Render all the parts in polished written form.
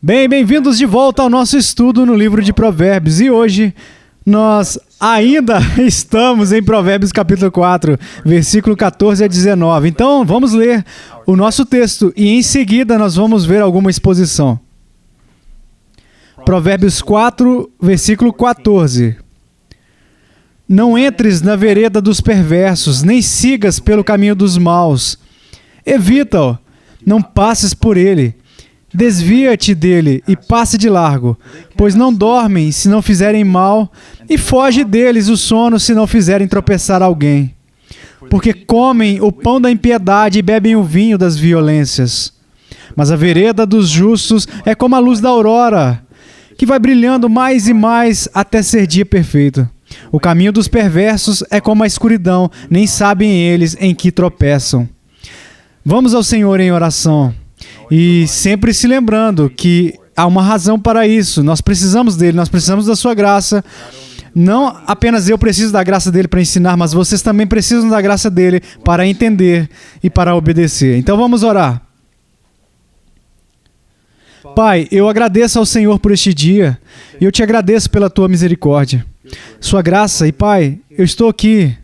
Bem-vindos de volta ao nosso estudo no livro de Provérbios. E hoje nós ainda estamos em Provérbios capítulo 4, versículo 14 a 19. Então vamos ler o nosso texto e em seguida nós vamos ver alguma exposição. Provérbios 4, versículo 14. Não entres na vereda dos perversos, nem sigas pelo caminho dos maus. Evita-o, não passes por ele. Desvia-te dele e passe de largo, pois não dormem se não fizerem mal, e foge deles o sono se não fizerem tropeçar alguém. Porque comem o pão da impiedade e bebem o vinho das violências. Mas a vereda dos justos é como a luz da aurora, que vai brilhando mais e mais até ser dia perfeito. O caminho dos perversos é como a escuridão, nem sabem eles em que tropeçam. Vamos ao Senhor em oração. E sempre se lembrando que há uma razão para isso. Nós precisamos dele, nós precisamos da sua graça. Não apenas eu preciso da graça dele para ensinar, mas vocês também precisam da graça dele para entender e para obedecer. Então vamos orar. Pai, eu agradeço ao Senhor por este dia e eu te agradeço pela tua misericórdia, sua graça. E Pai, eu estou aqui.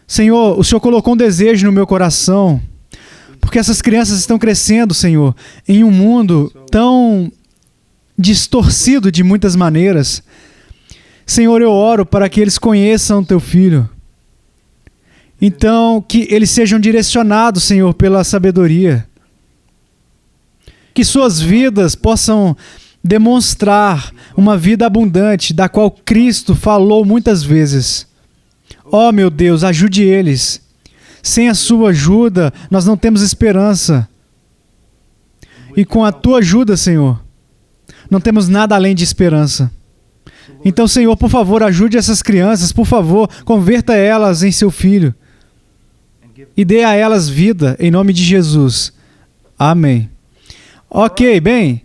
Senhor, o Senhor colocou um desejo no meu coração, porque essas crianças estão crescendo, Senhor, em um mundo tão distorcido de muitas maneiras. Senhor, eu oro para que eles conheçam Teu Filho. Então, que eles sejam direcionados, Senhor, pela sabedoria. Que suas vidas possam demonstrar uma vida abundante, da qual Cristo falou muitas vezes. Oh, meu Deus, ajude eles. Sem a sua ajuda, nós não temos esperança. E com a tua ajuda, Senhor, não temos nada além de esperança. Então, Senhor, por favor, ajude essas crianças, por favor, converta elas em seu Filho e dê a elas vida, em nome de Jesus. Amém. Ok, bem,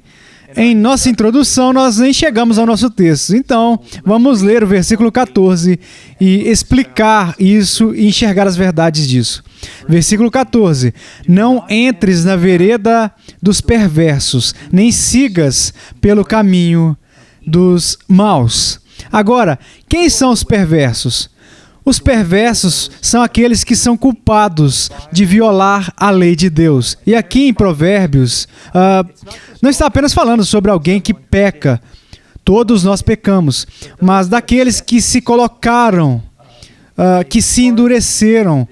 em nossa introdução nós nem chegamos ao nosso texto, então vamos ler o versículo 14 e explicar isso e enxergar as verdades disso. Versículo 14: Não entres na vereda dos perversos, nem sigas pelo caminho dos maus. Agora, quem são os perversos? Os perversos são aqueles que são culpados de violar a lei de Deus. E aqui em Provérbios, não está apenas falando sobre alguém que peca. Todos nós pecamos. Mas daqueles que se colocaram, que se endureceram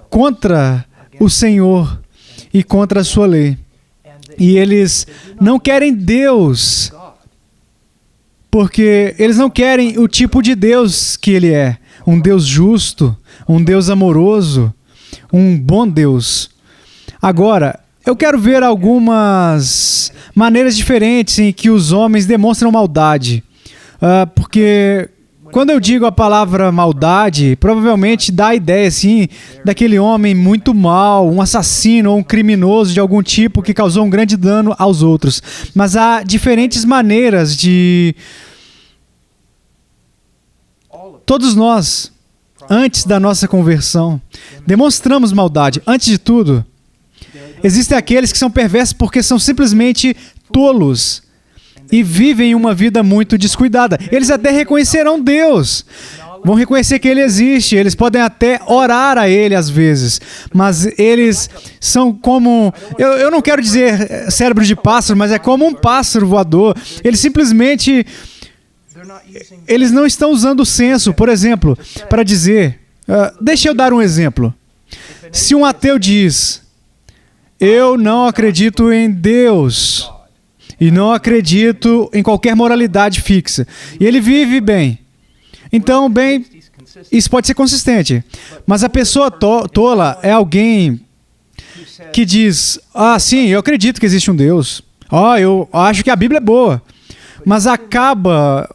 contra o Senhor e contra a sua lei. E eles não querem Deus, porque eles não querem o tipo de Deus que Ele é. Um Deus justo, um Deus amoroso, um bom Deus. Agora, eu quero ver algumas maneiras diferentes em que os homens demonstram maldade. Porque quando eu digo a palavra maldade, provavelmente dá a ideia, assim, daquele homem muito mau, um assassino ou um criminoso de algum tipo que causou um grande dano aos outros. Mas há diferentes maneiras de... Todos nós, antes da nossa conversão, demonstramos maldade. Antes de tudo, existem aqueles que são perversos porque são simplesmente tolos e vivem uma vida muito descuidada. Eles até reconhecerão Deus, vão reconhecer que Ele existe, eles podem até orar a Ele às vezes, mas eles são como... Eu não quero dizer cérebro de pássaro, mas é como um pássaro voador. Eles simplesmente... Eles não estão usando o senso, por exemplo, para dizer... deixa eu dar um exemplo. Se um ateu diz, eu não acredito em Deus e não acredito em qualquer moralidade fixa, e ele vive bem, então, bem, isso pode ser consistente. Mas a pessoa tola é alguém que diz, sim, eu acredito que existe um Deus. Eu acho que a Bíblia é boa. Mas acaba...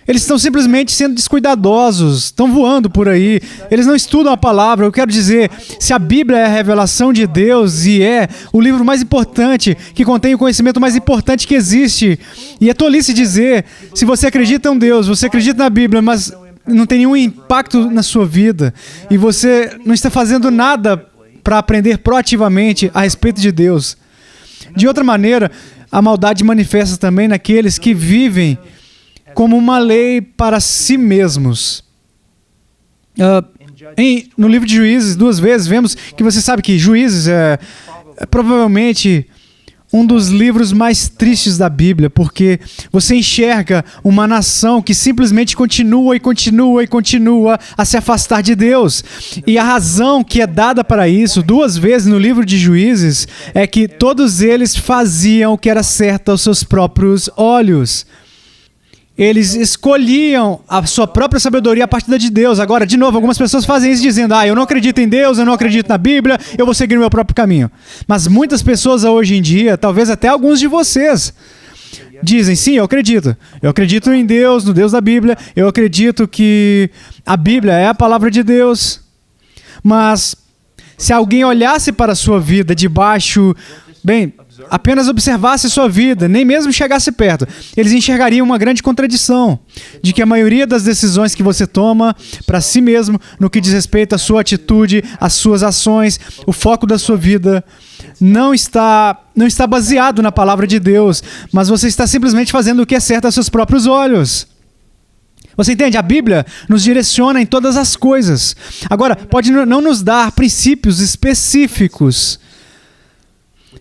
Eles estão simplesmente sendo descuidadosos, estão voando por aí, eles não estudam a palavra. Eu quero dizer, se a Bíblia é a revelação de Deus e é o livro mais importante, que contém o conhecimento mais importante que existe, e é tolice dizer, se você acredita em um Deus, você acredita na Bíblia, mas não tem nenhum impacto na sua vida, e você não está fazendo nada para aprender proativamente a respeito de Deus. De outra maneira, a maldade manifesta também naqueles que vivem como uma lei para si mesmos. No livro de Juízes, 2 vezes, vemos que você sabe que Juízes é provavelmente um dos livros mais tristes da Bíblia, porque você enxerga uma nação que simplesmente continua e continua e continua a se afastar de Deus. E a razão que é dada para isso, 2 vezes no livro de Juízes, é que todos eles faziam o que era certo aos seus próprios olhos. Eles escolhiam a sua própria sabedoria a partir da de Deus. Agora, de novo, algumas pessoas fazem isso dizendo: eu não acredito em Deus, eu não acredito na Bíblia, eu vou seguir o meu próprio caminho. Mas muitas pessoas hoje em dia, talvez até alguns de vocês, dizem: sim, eu acredito. Eu acredito em Deus, no Deus da Bíblia, eu acredito que a Bíblia é a palavra de Deus. Mas se alguém olhasse para a sua vida apenas observasse sua vida, nem mesmo chegasse perto, eles enxergariam uma grande contradição de que a maioria das decisões que você toma para si mesmo, no que diz respeito à sua atitude, às suas ações, o foco da sua vida, não está baseado na palavra de Deus, mas você está simplesmente fazendo o que é certo aos seus próprios olhos. Você entende? A Bíblia nos direciona em todas as coisas. Agora, pode não nos dar princípios específicos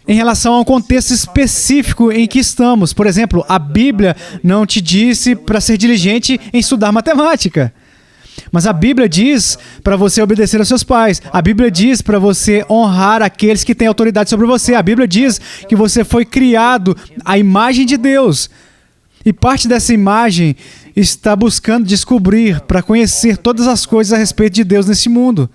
em relação ao contexto específico em que estamos. Por exemplo, a Bíblia não te disse para ser diligente em estudar matemática. Mas a Bíblia diz para você obedecer aos seus pais. A Bíblia diz para você honrar aqueles que têm autoridade sobre você. A Bíblia diz que você foi criado à imagem de Deus. E parte dessa imagem está buscando descobrir para conhecer todas as coisas a respeito de Deus nesse mundo.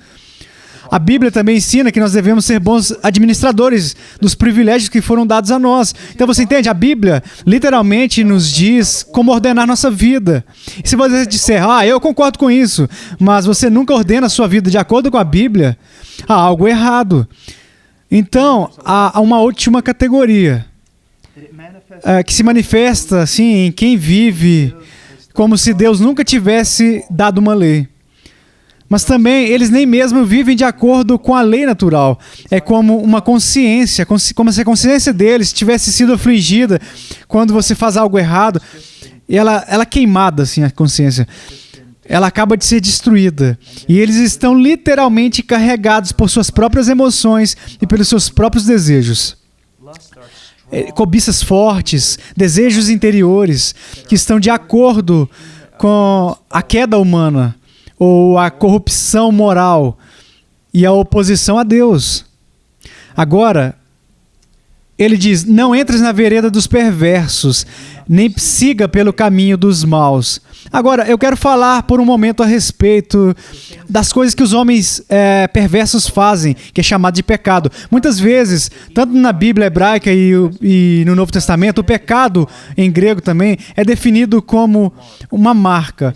A Bíblia também ensina que nós devemos ser bons administradores dos privilégios que foram dados a nós. Então você entende? A Bíblia literalmente nos diz como ordenar nossa vida. E se você disser: eu concordo com isso, mas você nunca ordena a sua vida de acordo com a Bíblia, há algo errado. Então, há uma última categoria que se manifesta assim em quem vive como se Deus nunca tivesse dado uma lei. Mas também eles nem mesmo vivem de acordo com a lei natural. É como uma consciência, como se a consciência deles tivesse sido afligida quando você faz algo errado. E ela é queimada, assim, a consciência. Ela acaba de ser destruída. E eles estão literalmente carregados por suas próprias emoções e pelos seus próprios desejos. Cobiças fortes, desejos interiores que estão de acordo com a queda humana, ou a corrupção moral e a oposição a Deus. Agora, ele diz: não entres na vereda dos perversos, nem siga pelo caminho dos maus. Agora, eu quero falar por um momento a respeito das coisas que os homens perversos fazem, que é chamado de pecado. Muitas vezes, tanto na Bíblia hebraica e no Novo Testamento, o pecado, em grego também, é definido como uma marca.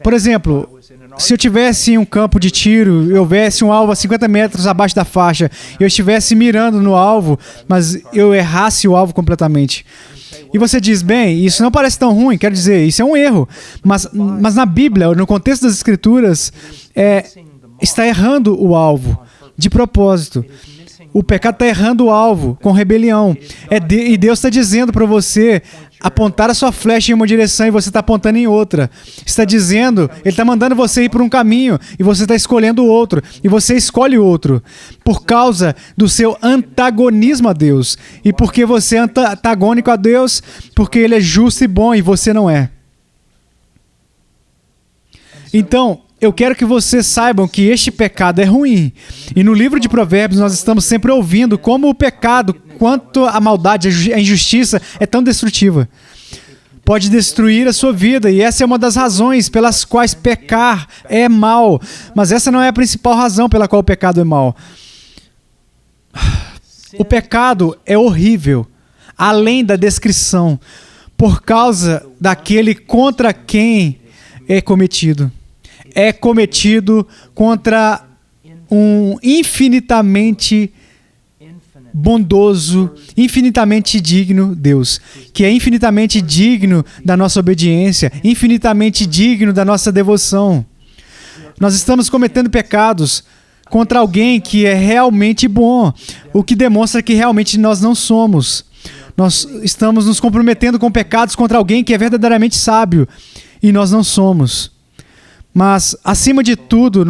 Por exemplo, se eu tivesse em um campo de tiro e houvesse um alvo a 50 metros abaixo da faixa, e eu estivesse mirando no alvo, mas eu errasse o alvo completamente. E você diz: bem, isso não parece tão ruim, quero dizer, isso é um erro. Mas na Bíblia, no contexto das Escrituras, está errando o alvo, de propósito. O pecado está errando o alvo, com rebelião. E Deus está dizendo para você apontar a sua flecha em uma direção e você está apontando em outra. Está dizendo, Ele está mandando você ir por um caminho e você está escolhendo o outro. E você escolhe o outro por causa do seu antagonismo a Deus. E porque você é antagônico a Deus, porque Ele é justo e bom e você não é. Então, eu quero que vocês saibam que este pecado é ruim. E no livro de Provérbios nós estamos sempre ouvindo como o pecado, quanto a maldade, a injustiça é tão destrutiva. Pode destruir a sua vida, e essa é uma das razões pelas quais pecar é mal. Mas essa não é a principal razão pela qual o pecado é mal. O pecado é horrível, além da descrição, por causa daquele contra quem é cometido. É cometido contra um infinitamente bondoso, infinitamente digno Deus, que é infinitamente digno da nossa obediência, infinitamente digno da nossa devoção. Nós estamos cometendo pecados contra alguém que é realmente bom, o que demonstra que realmente nós não somos. Nós estamos nos comprometendo com pecados contra alguém que é verdadeiramente sábio, e nós não somos. Mas, acima de tudo,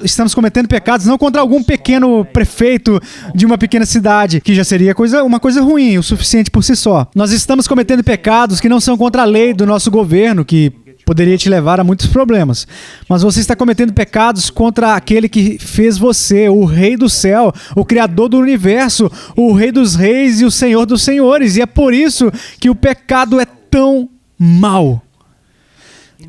estamos cometendo pecados não contra algum pequeno prefeito de uma pequena cidade, que já seria uma coisa ruim, o suficiente por si só. Nós estamos cometendo pecados que não são contra a lei do nosso governo, que poderia te levar a muitos problemas. Mas você está cometendo pecados contra aquele que fez você, o Rei do céu, o Criador do universo, o Rei dos reis e o Senhor dos senhores. E é por isso que o pecado é tão mau.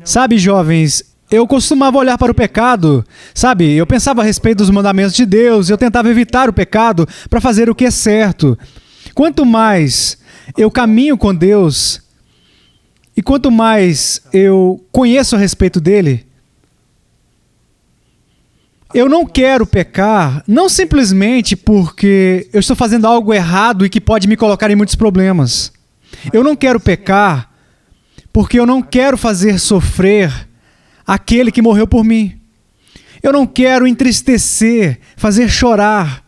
Sabe, jovens, eu costumava olhar para o pecado, sabe? Eu pensava a respeito dos mandamentos de Deus, eu tentava evitar o pecado para fazer o que é certo. Quanto mais eu caminho com Deus e quanto mais eu conheço a respeito dele, eu não quero pecar, não simplesmente porque eu estou fazendo algo errado e que pode me colocar em muitos problemas. Eu não quero pecar porque eu não quero fazer sofrer aquele que morreu por mim. Eu não quero entristecer, fazer chorar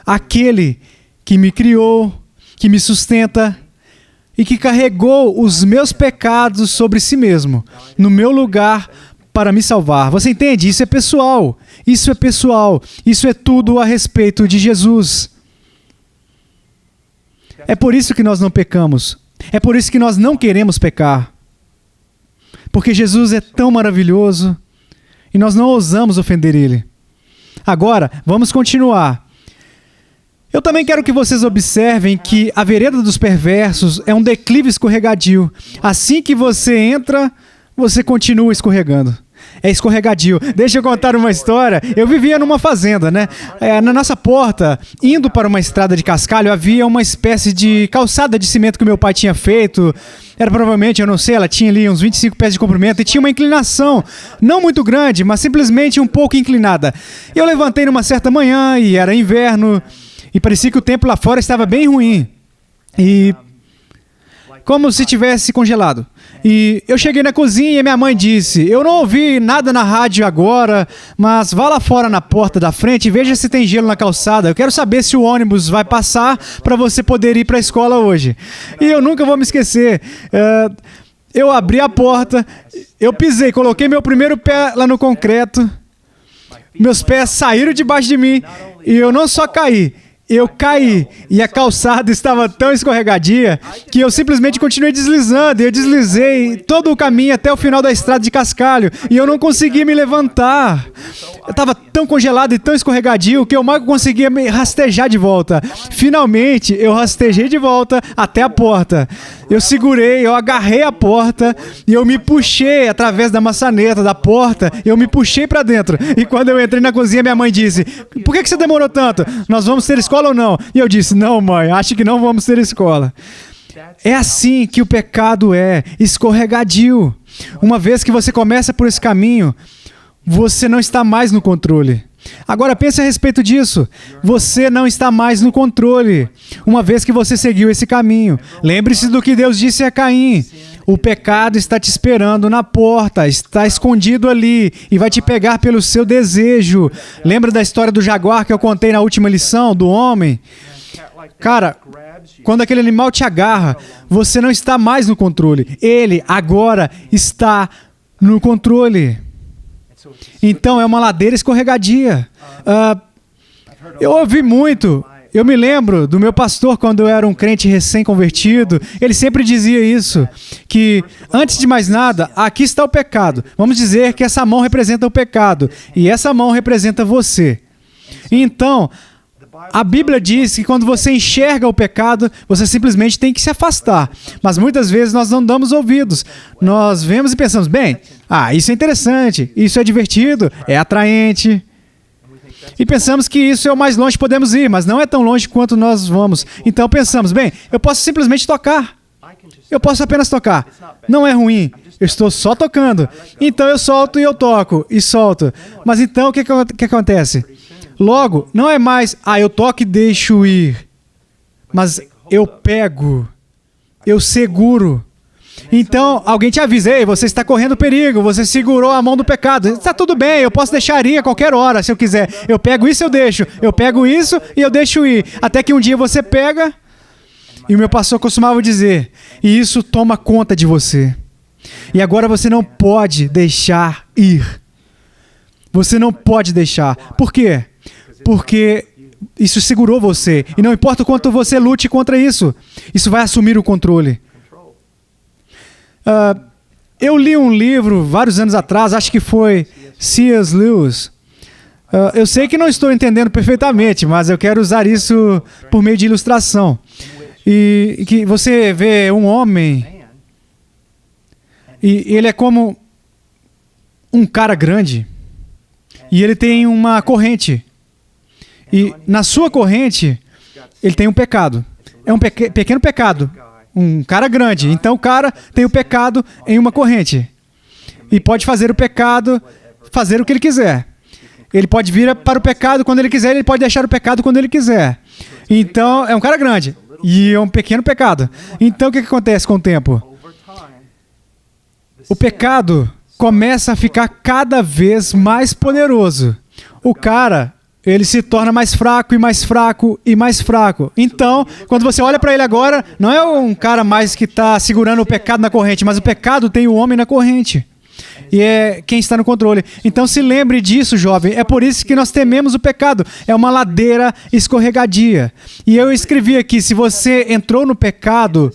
aquele que me criou, que me sustenta e que carregou os meus pecados sobre si mesmo, no meu lugar, para me salvar. Você entende? Isso é pessoal. Isso é pessoal. Isso é tudo a respeito de Jesus. É por isso que nós não pecamos. É por isso que nós não queremos pecar. Porque Jesus é tão maravilhoso e nós não ousamos ofender Ele. Agora, vamos continuar. Eu também quero que vocês observem que a vereda dos perversos é um declive escorregadio. Assim que você entra, você continua escorregando. É escorregadio. Deixa eu contar uma história. Eu vivia numa fazenda, né? Na nossa porta, indo para uma estrada de cascalho, havia uma espécie de calçada de cimento que meu pai tinha feito. Era provavelmente, eu não sei, ela tinha ali uns 25 pés de comprimento e tinha uma inclinação, não muito grande, mas simplesmente um pouco inclinada. Eu levantei numa certa manhã e era inverno e parecia que o tempo lá fora estava bem ruim. E como se tivesse congelado. E eu cheguei na cozinha e minha mãe disse: eu não ouvi nada na rádio agora, mas vá lá fora na porta da frente e veja se tem gelo na calçada. Eu quero saber se o ônibus vai passar para você poder ir para a escola hoje. E eu nunca vou me esquecer. Eu abri a porta, eu pisei, coloquei meu primeiro pé lá no concreto, meus pés saíram debaixo de mim e eu não só caí, eu caí e a calçada estava tão escorregadia que eu simplesmente continuei deslizando. Eu deslizei todo o caminho até o final da estrada de cascalho e eu não conseguia me levantar. Eu estava tão congelado e tão escorregadio que eu mal conseguia me rastejar de volta. Finalmente, eu rastejei de volta até a porta. Eu segurei, eu agarrei a porta e eu me puxei através da maçaneta da porta. Eu me puxei para dentro. E quando eu entrei na cozinha, minha mãe disse: por que você demorou tanto? Nós vamos ter escola ou não? E eu disse: não, mãe, acho que não vamos ter escola. É assim que o pecado é, escorregadio. Uma vez que você começa por esse caminho, você não está mais no controle. Agora pense a respeito disso. Você não está mais no controle, uma vez que você seguiu esse caminho. Lembre-se do que Deus disse a Caim. O pecado está te esperando na porta, está escondido ali e vai te pegar pelo seu desejo. Lembra da história do jaguar que eu contei na última lição, do homem? Cara, quando aquele animal te agarra, você não está mais no controle. Ele agora está no controle. Então é uma ladeira escorregadia. Eu ouvi muito. Eu me lembro do meu pastor quando eu era um crente recém-convertido. Ele sempre dizia isso, que antes de mais nada, aqui está o pecado. Vamos dizer que essa mão representa o pecado e essa mão representa você. Então, a Bíblia diz que quando você enxerga o pecado, você simplesmente tem que se afastar. Mas muitas vezes nós não damos ouvidos. Nós vemos e pensamos: bem, isso é interessante, isso é divertido, é atraente. E pensamos que isso é o mais longe que podemos ir, mas não é tão longe quanto nós vamos. Então pensamos: bem, eu posso simplesmente tocar. Eu posso apenas tocar. Não é ruim. Eu estou só tocando. Então eu solto e eu toco e solto. Mas então o que acontece? Logo, não é mais, eu toco e deixo ir. Mas eu pego, eu seguro, Então, alguém te avisa, ei, você está correndo perigo, você segurou a mão do pecado. Está tudo bem, eu posso deixar ir a qualquer hora, se eu quiser. Eu pego isso, eu deixo. Eu pego isso e eu deixo ir. Até que um dia você pega, e o meu pastor costumava dizer, e isso toma conta de você. E agora você não pode deixar ir. Você não pode deixar. Por quê? Porque isso segurou você. E não importa o quanto você lute contra isso, isso vai assumir o controle. Eu li um livro vários anos atrás, acho que foi C.S. Lewis. Eu sei que não estou entendendo perfeitamente, mas eu quero usar isso por meio de ilustração. E que você vê um homem, e ele é como um cara grande, e ele tem uma corrente. E na sua corrente, ele tem um pecado. É um pequeno pecado. Um cara grande. Então o cara tem o pecado em uma corrente. E pode fazer o pecado, fazer o que ele quiser. Ele pode vir para o pecado quando ele quiser, ele pode deixar o pecado quando ele quiser. Então, é um cara grande. E é um pequeno pecado. Então, o que acontece com o tempo? O pecado começa a ficar cada vez mais poderoso. O cara, ele se torna mais fraco e mais fraco e mais fraco. Então, quando você olha para ele agora, não é um cara mais que está segurando o pecado na corrente, mas o pecado tem o homem na corrente. E é quem está no controle. Então se lembre disso, jovem. É por isso que nós tememos o pecado. É uma ladeira escorregadia. E eu escrevi aqui, se você entrou no pecado,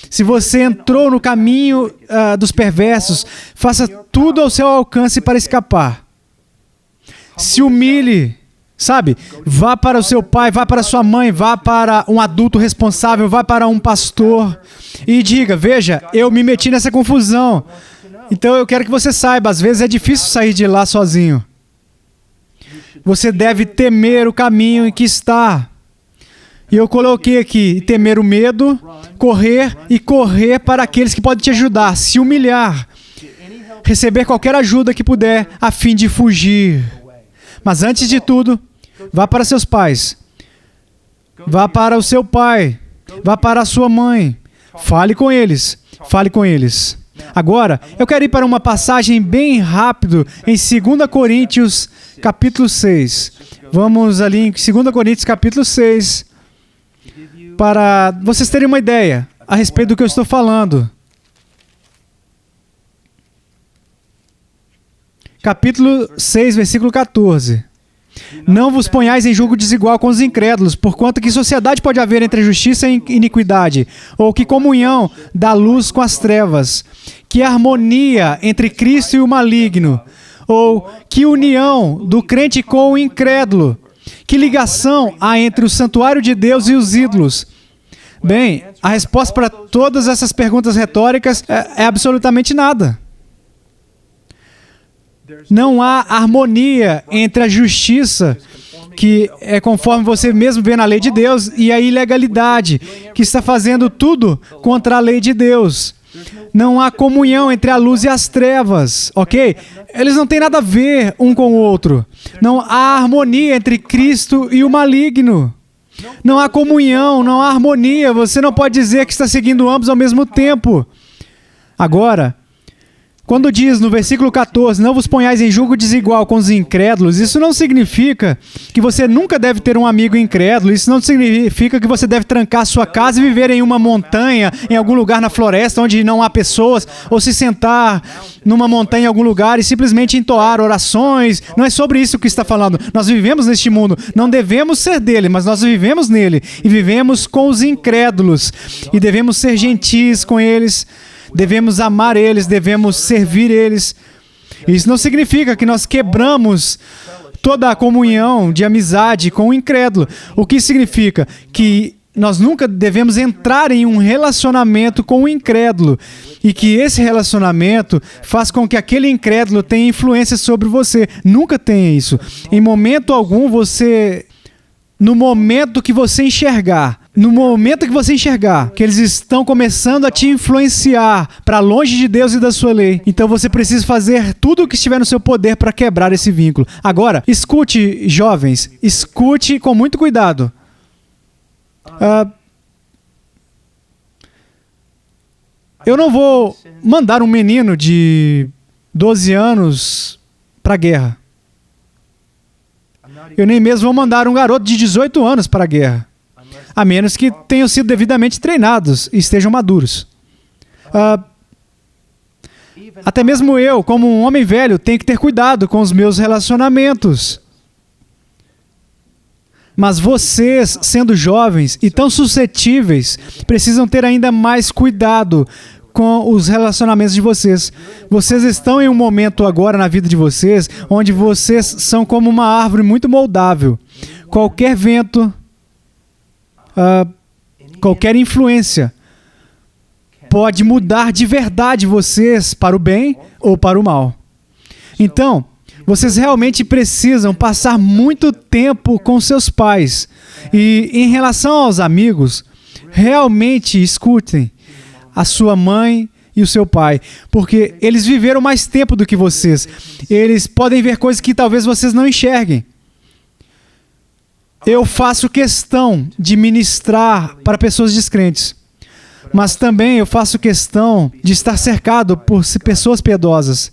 se você entrou no caminho dos perversos, faça tudo ao seu alcance para escapar. Se humilhe, sabe? Vá para o seu pai, vá para a sua mãe, vá para um adulto responsável, vá para um pastor e diga, veja, eu me meti nessa confusão. Então eu quero que você saiba, às vezes é difícil sair de lá sozinho. Você deve temer o caminho em que está. E eu coloquei aqui, temer o medo, correr e correr para aqueles que podem te ajudar, se humilhar, receber qualquer ajuda que puder, a fim de fugir. Mas antes de tudo, vá para seus pais, vá para o seu pai, vá para a sua mãe, fale com eles, fale com eles. Agora, eu quero ir para uma passagem bem rápido em 2 Coríntios, capítulo 6. Vamos ali em 2 Coríntios, capítulo 6, para vocês terem uma ideia a respeito do que eu estou falando. Capítulo 6, versículo 14. Não vos ponhais em julgo desigual com os incrédulos, porquanto que sociedade pode haver entre justiça e iniquidade, ou que comunhão da luz com as trevas, que harmonia entre Cristo e o maligno, ou que união do crente com o incrédulo, que ligação há entre o santuário de Deus e os ídolos. Bem, a resposta para todas essas perguntas retóricas é absolutamente nada. Não há harmonia entre a justiça, que é conforme você mesmo vê na lei de Deus, e a ilegalidade, que está fazendo tudo contra a lei de Deus. Não há comunhão entre a luz e as trevas, ok? Eles não têm nada a ver um com o outro. Não há harmonia entre Cristo e o maligno. Não há comunhão, não há harmonia. Você não pode dizer que está seguindo ambos ao mesmo tempo. Agora, quando diz no versículo 14, não vos ponhais em julgo desigual com os incrédulos, isso não significa que você nunca deve ter um amigo incrédulo, isso não significa que você deve trancar sua casa e viver em uma montanha, em algum lugar na floresta onde não há pessoas, ou se sentar numa montanha em algum lugar e simplesmente entoar orações. Não é sobre isso que está falando. Nós vivemos neste mundo, não devemos ser dele, mas nós vivemos nele e vivemos com os incrédulos e devemos ser gentis com eles. Devemos amar eles, devemos servir eles. Isso não significa que nós quebramos toda a comunhão de amizade com o incrédulo. O que significa? Que nós nunca devemos entrar em um relacionamento com o incrédulo e que esse relacionamento faz com que aquele incrédulo tenha influência sobre você. Nunca tenha isso. Em momento algum você... No momento que você enxergar que eles estão começando a te influenciar para longe de Deus e da sua lei, então você precisa fazer tudo o que estiver no seu poder para quebrar esse vínculo. Agora, escute, jovens, escute com muito cuidado. Eu não vou mandar um menino de 12 anos para a guerra. Eu nem mesmo vou mandar um garoto de 18 anos para a guerra, a menos que tenham sido devidamente treinados e estejam maduros. Até mesmo eu, como um homem velho, tenho que ter cuidado com os meus relacionamentos. Mas vocês, sendo jovens e tão suscetíveis, precisam ter ainda mais cuidado com os relacionamentos de vocês. Vocês estão em um momento agora na vida de vocês, onde vocês são como uma árvore muito moldável. Qualquer vento, qualquer influência pode mudar de verdade vocês para o bem ou para o mal. Então, vocês realmente precisam passar muito tempo com seus pais. E em relação aos amigos, realmente escutem a sua mãe e o seu pai, porque eles viveram mais tempo do que vocês. Eles podem ver coisas que talvez vocês não enxerguem. Eu faço questão de ministrar para pessoas descrentes, mas também eu faço questão de estar cercado por pessoas piedosas,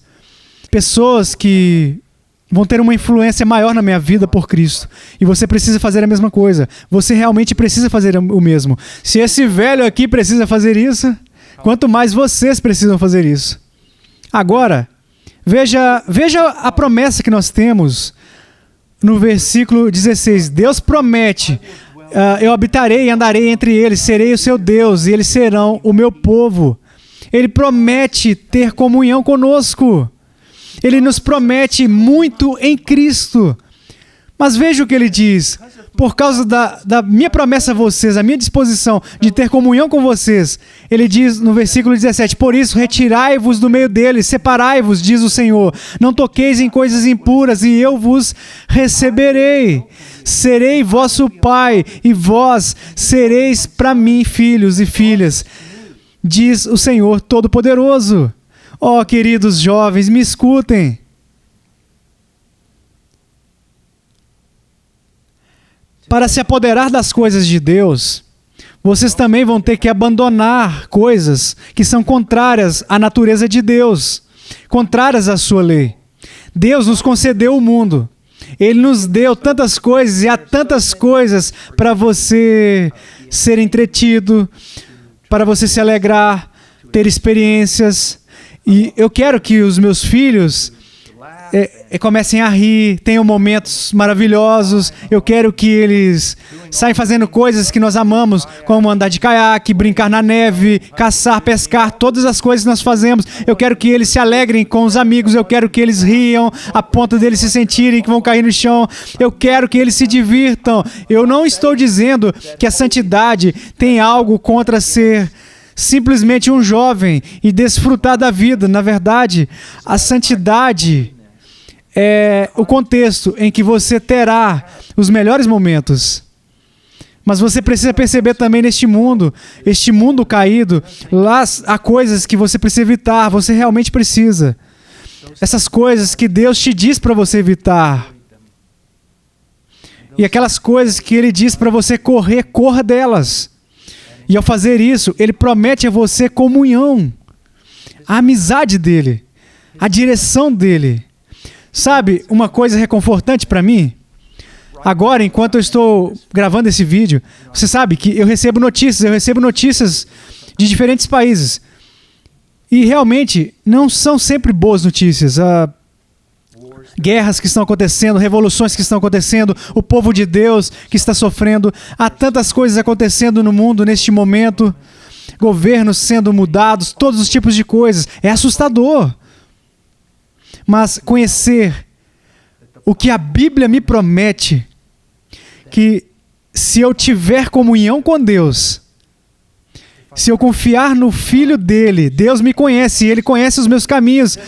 pessoas que vão ter uma influência maior na minha vida por Cristo. E você precisa fazer a mesma coisa. Você realmente precisa fazer o mesmo. Se esse velho aqui precisa fazer isso, quanto mais vocês precisam fazer isso. Agora, veja a promessa que nós temos no versículo 16. Deus promete: eu habitarei e andarei entre eles, serei o seu Deus e eles serão o meu povo. Ele promete ter comunhão conosco. Ele nos promete muito em Cristo. Mas veja o que ele diz. Por causa da minha promessa a vocês, a minha disposição de ter comunhão com vocês, ele diz no versículo 17, por isso retirai-vos do meio deles, separai-vos, diz o Senhor. Não toqueis em coisas impuras e eu vos receberei. Serei vosso pai e vós sereis para mim filhos e filhas, diz o Senhor Todo-Poderoso. Oh, queridos jovens, me escutem. Para se apoderar das coisas de Deus, vocês também vão ter que abandonar coisas que são contrárias à natureza de Deus, contrárias à sua lei. Deus nos concedeu o mundo. Ele nos deu tantas coisas e há tantas coisas para você ser entretido, para você se alegrar, ter experiências. E eu quero que os meus filhos comecem a rir, tenham momentos maravilhosos. Eu quero que eles saiam fazendo coisas que nós amamos, como andar de caiaque, brincar na neve, caçar, pescar, todas as coisas que nós fazemos. Eu quero que eles se alegrem com os amigos, eu quero que eles riam a ponto deles se sentirem que vão cair no chão. Eu quero que eles se divirtam. Eu não estou dizendo que a santidade tem algo contra ser simplesmente um jovem e desfrutar da vida. Na verdade, a santidade é o contexto em que você terá os melhores momentos. Mas você precisa perceber também neste mundo, este mundo caído, lá há coisas que você precisa evitar, você realmente precisa. Essas coisas que Deus te diz para você evitar. E aquelas coisas que Ele diz para você correr, corra delas. E ao fazer isso, Ele promete a você comunhão, a amizade dEle, a direção dEle. Sabe uma coisa reconfortante para mim? Agora, enquanto eu estou gravando esse vídeo, você sabe que eu recebo notícias de diferentes países. E realmente não são sempre boas notícias. Guerras que estão acontecendo, revoluções que estão acontecendo, o povo de Deus que está sofrendo. Há tantas coisas acontecendo no mundo neste momento. Governos sendo mudados, todos os tipos de coisas. É assustador. Mas conhecer o que a Bíblia me promete, que se eu tiver comunhão com Deus, se eu confiar no Filho dele, Deus me conhece, Ele conhece os meus caminhos.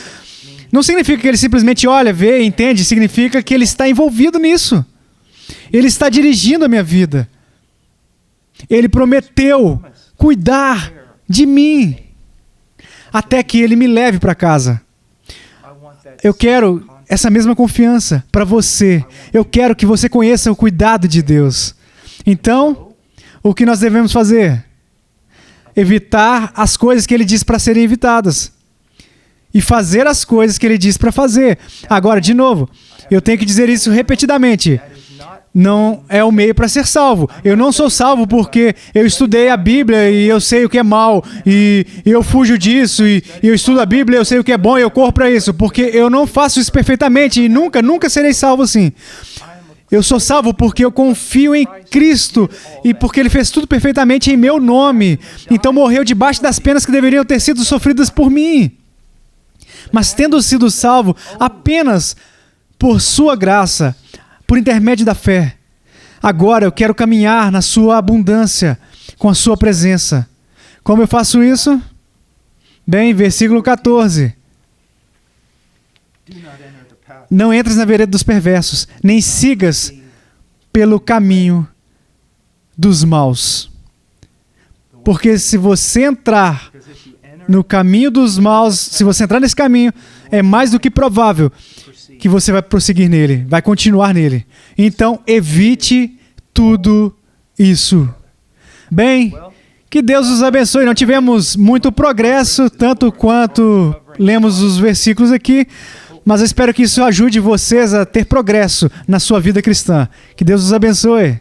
Não significa que Ele simplesmente olha, vê, entende. Significa que Ele está envolvido nisso. Ele está dirigindo a minha vida. Ele prometeu cuidar de mim até que Ele me leve para casa. Eu quero essa mesma confiança para você. Eu quero que você conheça o cuidado de Deus. Então, o que nós devemos fazer? evitar as coisas que ele diz para serem evitadas e fazer as coisas que ele diz para fazer. Agora, de novo, eu tenho que dizer isso repetidamente. Não é o meio para ser salvo. Eu não sou salvo porque eu estudei a Bíblia e eu sei o que é mal, e eu fujo disso, e eu estudo a Bíblia e eu sei o que é bom e eu corro para isso, porque eu não faço isso perfeitamente e nunca serei salvo assim. Eu sou salvo porque eu confio em Cristo e porque Ele fez tudo perfeitamente em meu nome. Então morreu debaixo das penas que deveriam ter sido sofridas por mim. Mas tendo sido salvo apenas por sua graça, por intermédio da fé, agora eu quero caminhar na sua abundância, com a sua presença. Como eu faço isso? Bem, versículo 14. Não entres na vereda dos perversos, nem sigas pelo caminho dos maus. Porque se você entrar no caminho dos maus, se você entrar nesse caminho, é mais do que provável que você vai prosseguir nele, vai continuar nele. Então, evite tudo isso. Bem, que Deus os abençoe. Não tivemos muito progresso, tanto quanto lemos os versículos aqui, mas eu espero que isso ajude vocês a ter progresso na sua vida cristã. Que Deus os abençoe.